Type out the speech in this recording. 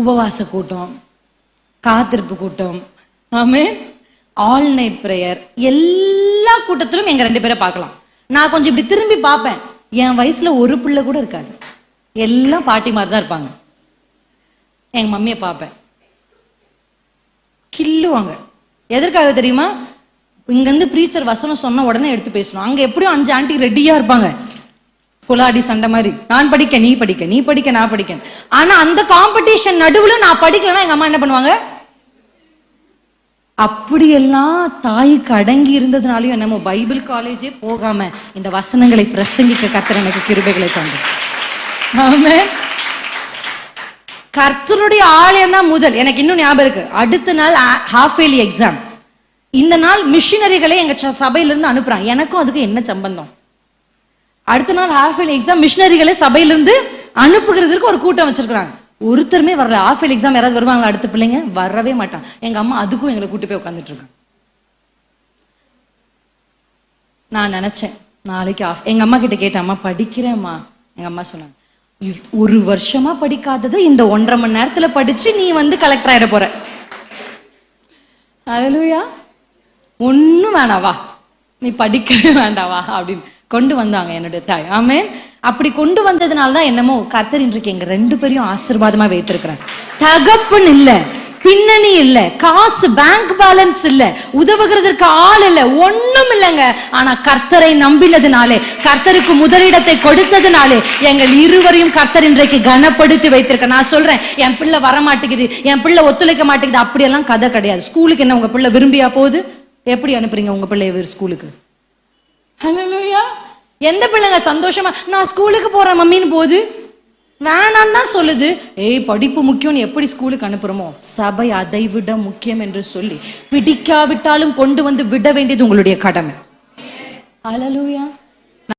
உபவாச கூட்டம், காத்திருப்பு கூட்டம், ஆமென், ஆல் நைட் பிரேயர், எல்லா கூட்டத்திலும் எங்க 2 பேரை பார்க்கலாம். நான் கொஞ்சம் இப்படி திரும்பி பார்ப்பேன், என் வயசுல ஒரு பிள்ளை கூட இருக்காது, எல்லாம் பாட்டி மாதிரி தான் இருப்பாங்க. எங்க மம்மியை பார்ப்பேன், கில்லுவாங்க. எதற்காக தெரியுமா? இங்கிருந்து ப்ரீச்சர் வசனம் சொன்ன உடனே எடுத்து பேசணும். அங்க எப்படியும் 5 ஆண்டி ரெடியா இருப்பாங்க, குலாடி சண்டை மாதிரி. நான் படிக்க நீ படிக்க, நீ படிக்க நான் படிக்க. ஆனா அந்த காம்படிஷன் நடுவுல நான் படிக்கலன்னா எங்க அம்மா என்ன பண்ணுவாங்க? அப்படியெல்லாம் தாய்க்கு அடங்கி இருந்ததுனாலயும் என்னமோ பைபிள் காலேஜே போகாம இந்த வசனங்களை பிரசங்கிக்க கர்த்தர் எனக்கு கிருபைகளை தந்து. ஆமென். கர்த்தருடைய ஆலயம் தான் முதல். எனக்கு இன்னும் ஞாபகம் இருக்கு, அடுத்த நாள் ஹாஃப் இயர்லி எக்ஸாம். இந்த நாள் மிஷினரிகளை எங்க சபையிலிருந்து அனுப்புறாங்க. எனக்கும் அதுக்கு என்ன சம்பந்தம்? அடுத்த நாள் ஹாஃப் இயர்லி எக்ஸாம், மிஷினரிகளை சபையிலிருந்து அனுப்புகிறதுக்கு ஒரு கூட்டம் வச்சிருக்காங்க. ஒருத்தருமே வரல. ஹாஃப் இயர்லி எக்ஸாம் யாராவது வருவாங்களா? அடுத்த பிள்ளைங்க வரவே மாட்டான். எங்க அம்மா அதுக்கும் எங்களை கூட்டு போய் உட்காந்துட்டு இருக்காங்க. நான் நினைச்சேன் நாளைக்கு ஆஃப். எங்க அம்மா கிட்ட கேட்டேன், அம்மா படிக்கிறேம்மா. எங்க அம்மா சொன்னாங்க, 1 வருஷமா படிக்காதது இந்த 1.5 மணி நேரத்துல படிச்சு நீ கலெக்டர் ஆயிட போற. அல்லேலூயா. ஒண்ணும் வேணாவா, நீ படிக்கவே வேண்டாவா அப்படின்னு கொண்டு வந்தாங்க என்னுடைய தாய். ஆமென். அப்படி கொண்டு வந்ததுனால தான் என்னமோ கர்த்தர் இன்றைக்கு எங்க 2 பேரையும் ஆசீர்வாதமா வைத்திருக்கிறார். தகப்பன் இல்ல, பின்னணி இல்ல, காசு பேங்க் பேலன்ஸ் இல்ல, உதவுகிறதுக்கு ஆள் இல்ல, ஒண்ணும் இல்லைங்க. ஆனா கர்த்தரை நம்பினதுனாலே, கர்த்தருக்கு முதலிடத்தை கொடுத்ததுனாலே எங்கள் இருவரையும் கர்த்தர் இன்றைக்கு கனப்படுத்தி வைத்திருக்க. நான் சொல்றேன், என் பிள்ளை வர மாட்டேங்குது, என் பிள்ளை ஒத்துழைக்க மாட்டேங்குது, அப்படியெல்லாம் கதை கிடையாது. ஸ்கூலுக்கு என்ன உங்க பிள்ளை விரும்பியா போகுது? எப்படி அனுப்புறீங்க உங்க பிள்ளைய ஸ்கூலுக்கு? ஹல்லேலூயா. எந்த பிள்ளைங்க சந்தோஷமா நான் ஸ்கூலுக்கு போறேன் மம்மின்னு போகுது? வேணான்னு தான் சொல்லுது. படிப்பு முக்கியம்னு எப்படி ஸ்கூலுக்கு அனுப்புறோமோ, சபை அதை விட முக்கியம் என்று சொல்லி பிடிக்காவிட்டாலும் கொண்டு வந்து விட வேண்டியது உங்களுடைய கடமை. ஹல்லேலூயா.